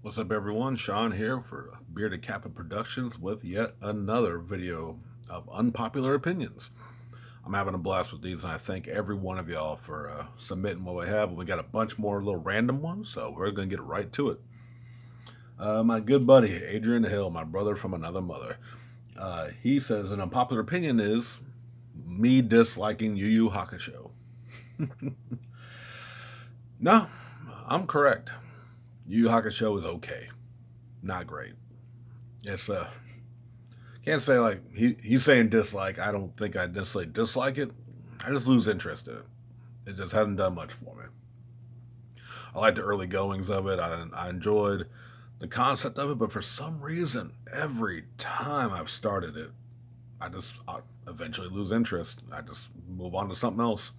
What's up, everyone? Sean here for Bearded Kappa Productions with yet another video of unpopular opinions. I'm having a blast with these, and I thank every one of y'all for submitting what we have. We got a bunch more little random ones, so we're going to get right to it. My good buddy, Adrian Hill, my brother from another mother, he says an unpopular opinion is me disliking Yu Yu Hakusho. No, I'm correct. Yu Yu Hakusho is okay, not great. It's can't say like he's saying dislike. I don't think I necessarily dislike it. I just lose interest in it. It just hasn't done much for me. I like the early goings of it. I enjoyed the concept of it, but for some reason, every time I've started it, I eventually lose interest. I just move on to something else,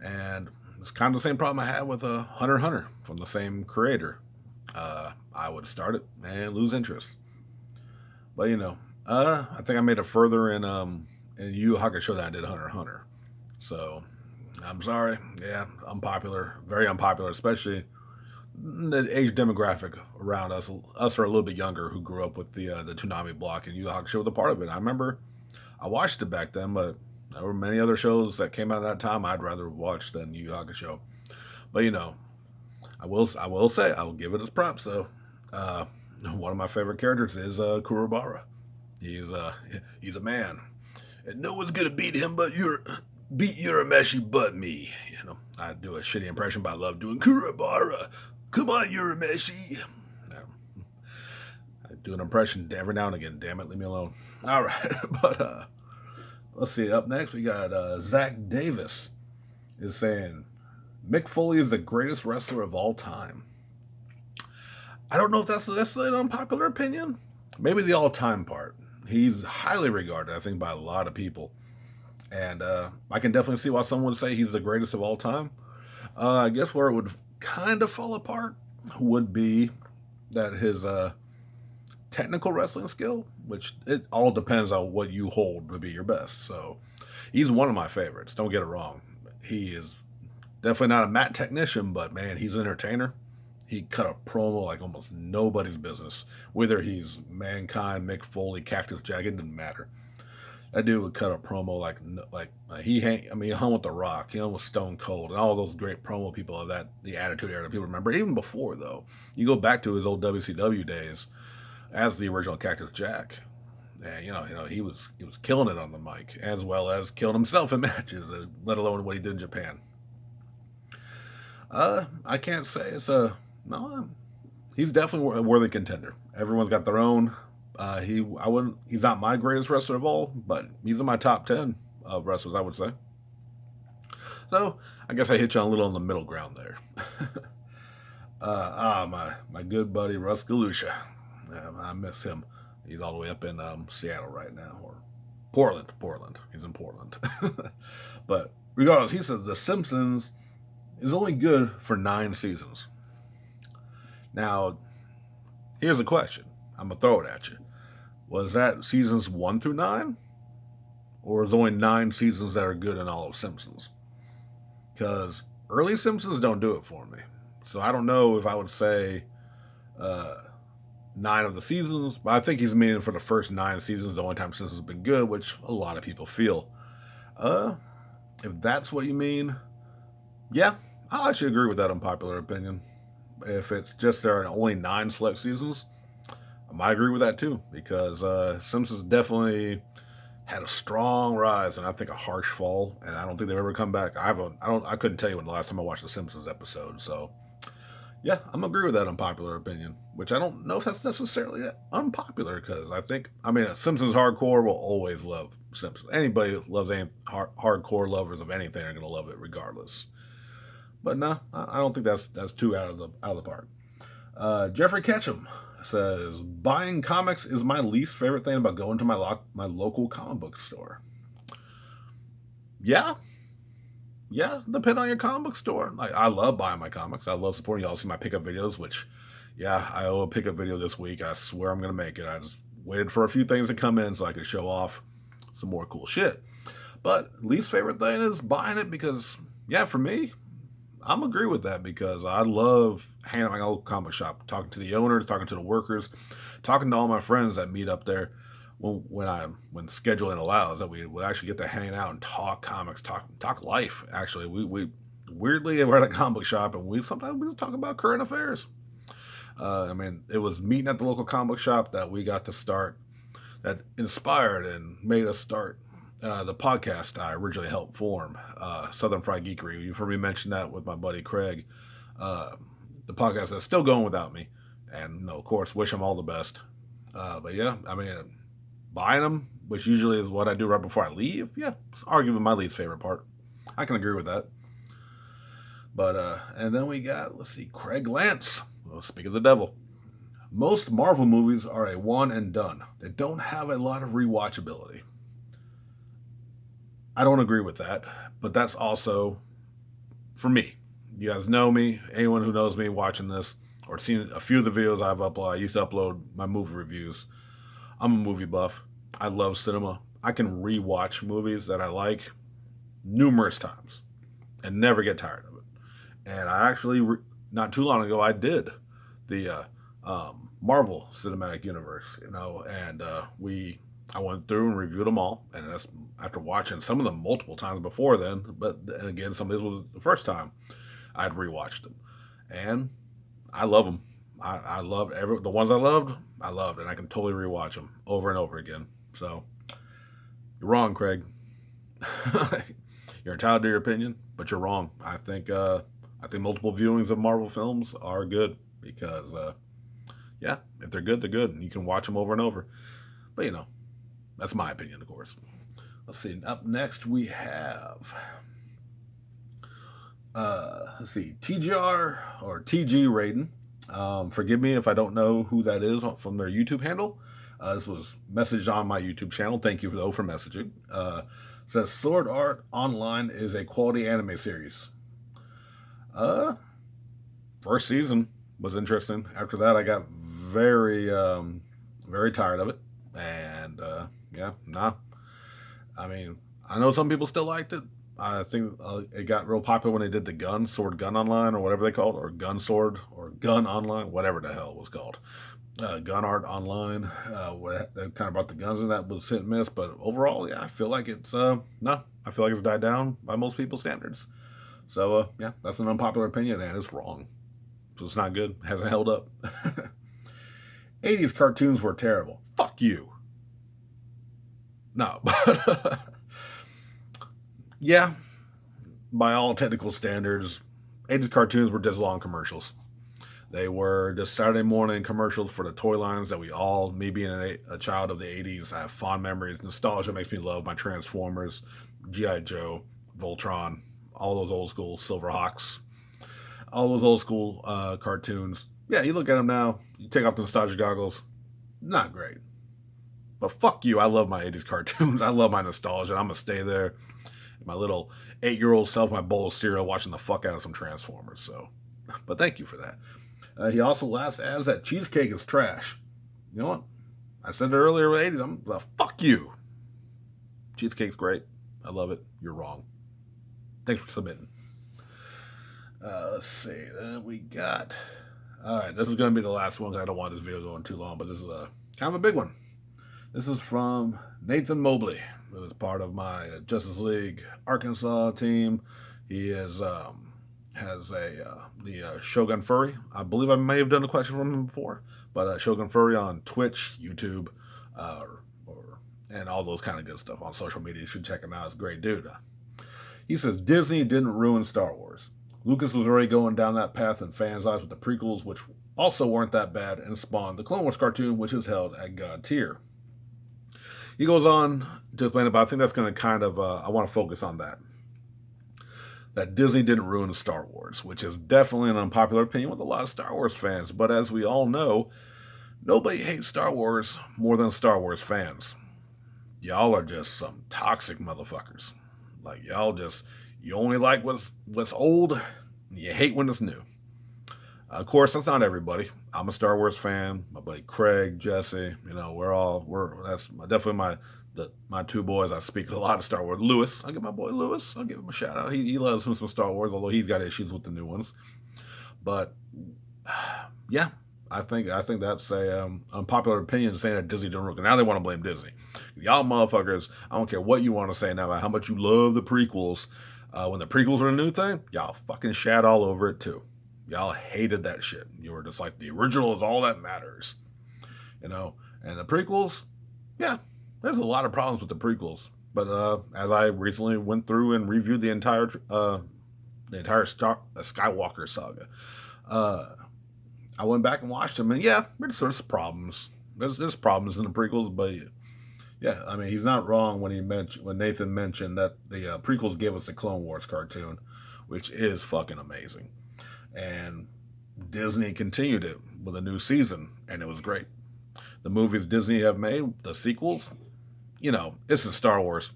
and it's kind of the same problem I had with Hunter x Hunter from the same creator. I would start it and lose interest. But I think I made it further in Yu Yu Hakusho than I did Hunter x Hunter. So I'm sorry. Yeah, unpopular, very unpopular, especially the age demographic around us. Us are a little bit younger who grew up with the Toonami block, and Yu Yu Hakusho was a part of it. I remember I watched it back then, but there were many other shows that came out at that time I'd rather watch than Yu Yu Hakusho. But I will say I will give it its props though. Uh, One of my favorite characters is Kurobara. He's he's a man, and no one's gonna beat Urameshi but me. I do a shitty impression, but I love doing Kurobara. Come on, Urameshi. I do an impression every now and again. Damn it, leave me alone. All right, but let's see. Up next, we got Zach Davis is saying Mick Foley is the greatest wrestler of all time. I don't know if that's necessarily an unpopular opinion. Maybe the all-time part. He's highly regarded, I think, by a lot of people, and I can definitely see why someone would say he's the greatest of all time. I guess where it would kind of fall apart would be that his technical wrestling skill, which it all depends on what you hold to be your best. So he's one of my favorites. Don't get it wrong. He is definitely not a mat technician, but man, he's an entertainer. He cut a promo like almost nobody's business. Whether he's Mankind, Mick Foley, Cactus Jack, it didn't matter. That dude would cut a promo he hung with The Rock, he hung with Stone Cold, and all those great promo people of the Attitude Era that people remember. Even before though, you go back to his old WCW days as the original Cactus Jack, and he was killing it on the mic as well as killing himself in matches, let alone what he did in Japan. I can't say it's a no. He's definitely a worthy contender. Everyone's got their own. He's not my greatest wrestler of all, but he's in my top 10 of wrestlers, I would say. So I guess I hit you on a little on the middle ground there. My good buddy Russ Galusha. I miss him. He's all the way up in Seattle right now, or Portland. Portland. He's in Portland. But regardless, he says The Simpsons is only good for 9 seasons. Now, here's a question. I'm gonna throw it at you. Was that seasons 1 through 9, or is only 9 seasons that are good in all of Simpsons? Because early Simpsons don't do it for me. So I don't know if I would say uh, 9 of the seasons, but I think he's meaning for the first 9 seasons, the only time Simpsons has been good, which a lot of people feel. Uh, if that's what you mean, yeah, I actually agree with that unpopular opinion. If it's just there are only 9 select seasons, I might agree with that too, because Simpsons definitely had a strong rise and I think a harsh fall, and I don't think they've ever come back. I couldn't tell you when the last time I watched the Simpsons episode. So yeah, I'm gonna agree with that unpopular opinion, which I don't know if that's necessarily unpopular because Simpsons hardcore will always love Simpsons. Anybody who loves any hardcore lovers of anything are gonna love it regardless. But no, I don't think that's too out of the park. Jeffrey Ketchum says buying comics is my least favorite thing about going to my local comic book store. Yeah, yeah, depend on your comic book store. Like I love buying my comics. I love supporting y'all. See my pickup videos, which yeah, I owe a pickup video this week. I swear I'm gonna make it. I just waited for a few things to come in so I could show off some more cool shit. But least favorite thing is buying it because yeah, for me, I'm agree with that because I love hanging out my old comic shop, talking to the owners, talking to the workers, talking to all my friends that meet up there when scheduling allows, that we would actually get to hang out and talk comics, talk life. Actually, we weirdly we're at a comic shop and we sometimes we just talk about current affairs. I mean, it was meeting at the local comic shop that we got to start, that inspired and made us start the podcast I originally helped form, Southern Fried Geekery. You've heard me mention that with my buddy Craig. Uh, the podcast that's still going without me, and of course, wish him all the best. But yeah, I mean, buying them, which usually is what I do right before I leave. Yeah, it's arguably my least favorite part. I can agree with that. But and then we got, let's see, Craig Lance. Well, speak of the devil. Most Marvel movies are a one and done. They don't have a lot of rewatchability. I don't agree with that, but that's also for me. You guys know me. Anyone who knows me watching this or seen a few of the videos I've uploaded, I used to upload my movie reviews. I'm a movie buff. I love cinema. I can rewatch movies that I like numerous times and never get tired of it. And I actually, not too long ago, I did the Marvel Cinematic Universe, and I went through and reviewed them all, and that's after watching some of them multiple times before then. But and again, some of this was the first time I'd rewatched them, and I love them. I loved the ones I loved, and I can totally rewatch them over and over again. So you're wrong, Craig. You're entitled to your opinion, but you're wrong. I think multiple viewings of Marvel films are good because, yeah, if they're good, they're good, and you can watch them over and over. But that's my opinion, of course. Let's see. Up next we have, let's see, TGR or TG Raiden. Forgive me if I don't know who that is from their YouTube handle. This was messaged on my YouTube channel. Thank you though for messaging. Says Sword Art Online is a quality anime series. First season was interesting. After that, I got very, very tired of it. And yeah, nah. I mean, I know some people still liked it. I think it got real popular when they did the Sword Gun Online, or whatever they called it, or Gun Sword, or Gun Online, whatever the hell it was called. Gun Art Online, they kind of brought the guns in, that was hit and miss, but overall, yeah, I feel like it's, I feel like it's died down by most people's standards. So, yeah, that's an unpopular opinion, and it's wrong. So it's not good, it hasn't held up. 80s cartoons were terrible. Fuck you. No, but yeah, by all technical standards, 80s cartoons were just long commercials. They were just Saturday morning commercials for the toy lines that we all, me being a child of the 80s, I have fond memories. Nostalgia makes me love my Transformers, G.I. Joe, Voltron, all those old school Silverhawks, all those old school cartoons. Yeah, you look at them now, you take off the nostalgia goggles, not great. But fuck you, I love my 80s cartoons. I love my nostalgia. I'm going to stay there. My little 8-year-old self, my bowl of cereal, watching the fuck out of some Transformers. So, but thank you for that. He also last adds that cheesecake is trash. You know what? I said it earlier with 80s. Fuck you. Cheesecake's great. I love it. You're wrong. Thanks for submitting. Let's see. Then we got. All right, this is going to be the last one because I don't want this video going too long, but this is a kind of a big one. This is from Nathan Mobley, who is part of my Justice League Arkansas team. He is has the Shogun Furry. I believe I may have done a question from him before, but Shogun Furry on Twitch, YouTube, and all those kind of good stuff on social media. You should check him out. He's a great dude. He says Disney didn't ruin Star Wars. Lucas was already going down that path in fans' eyes with the prequels, which also weren't that bad, and spawned the Clone Wars cartoon, which is held at God tier. He goes on to explain about, I think that's going to kind of, I want to focus on that. That Disney didn't ruin Star Wars, which is definitely an unpopular opinion with a lot of Star Wars fans. But as we all know, nobody hates Star Wars more than Star Wars fans. Y'all are just some toxic motherfuckers. Like, you only like what's old, and you hate when it's new. Of course, that's not everybody. I'm a Star Wars fan. My buddy Craig, Jesse, that's definitely my two boys, I speak a lot of Star Wars. Lewis, I give my boy Lewis, I'll give him a shout out. He loves him some Star Wars, although he's got issues with the new ones. But yeah, I think that's a unpopular opinion saying that Disney didn't work. Now they want to blame Disney. Y'all motherfuckers, I don't care what you want to say now about how much you love the prequels. When the prequels were a new thing, y'all fucking shat all over it too. Y'all hated that shit. You were just like, the original is all that matters. You know? And the prequels, yeah, there's a lot of problems with the prequels. But as I recently went through and reviewed the entire Skywalker saga, I went back and watched them, and yeah, there's problems. There's problems in the prequels, but yeah, I mean, he's not wrong when Nathan mentioned that the prequels gave us the Clone Wars cartoon, which is fucking amazing, and Disney continued it with a new season, and it was great. The movies Disney have made, the sequels, it's a Star Wars.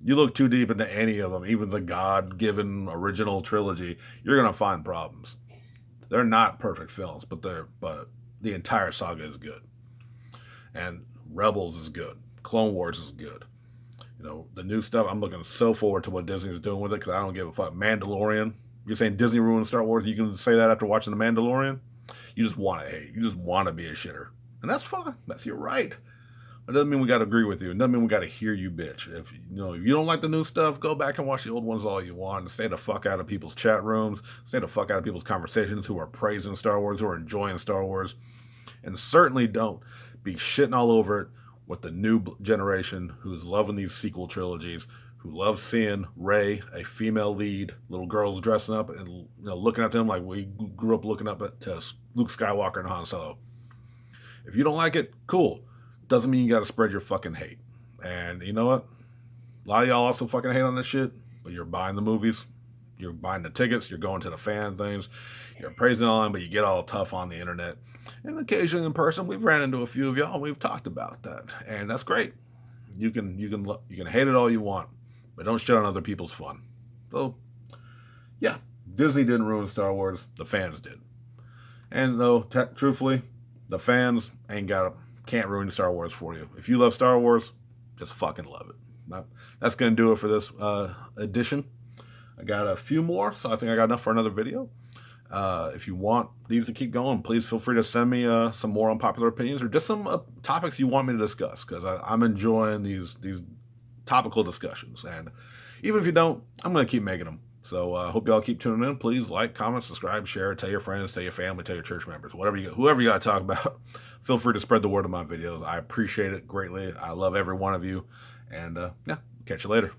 You look too deep into any of them, even the God-given original trilogy, you're gonna find problems. They're not perfect films, but the entire saga is good, and Rebels is good. Clone Wars is good. The new stuff, I'm looking so forward to what Disney's doing with it because I don't give a fuck. Mandalorian. You're saying Disney ruined Star Wars? You can say that after watching The Mandalorian? You just want to hate. You just want to be a shitter. And that's fine. That's your right. It doesn't mean we got to agree with you. It doesn't mean we got to hear you, bitch. If if you don't like the new stuff, go back and watch the old ones all you want. And stay the fuck out of people's chat rooms. Stay the fuck out of people's conversations who are praising Star Wars, who are enjoying Star Wars. And certainly don't be shitting all over it with the new generation who's loving these sequel trilogies, who love seeing Rey, a female lead, little girls dressing up and looking at them like we grew up looking up at Luke Skywalker and Han Solo. If you don't like it, cool. Doesn't mean you got to spread your fucking hate. And you know what? A lot of y'all also fucking hate on this shit, but you're buying the movies, you're buying the tickets, you're going to the fan things, you're praising on, but you get all tough on the internet. And occasionally in person, we've ran into a few of y'all and we've talked about that. And that's great. You can hate it all you want, but don't shit on other people's fun. So, yeah, Disney didn't ruin Star Wars, the fans did. And though, truthfully, the fans can't ruin Star Wars for you. If you love Star Wars, just fucking love it. That's going to do it for this edition. I got a few more, so I think I got enough for another video. If you want these to keep going, please feel free to send me some more unpopular opinions or just some topics you want me to discuss, because I'm enjoying these topical discussions. And even if you don't, I'm going to keep making them. So I hope y'all keep tuning in. Please like, comment, subscribe, share, tell your friends, tell your family, tell your church members, whoever you got to talk about. Feel free to spread the word of my videos. I appreciate it greatly. I love every one of you. And yeah, catch you later.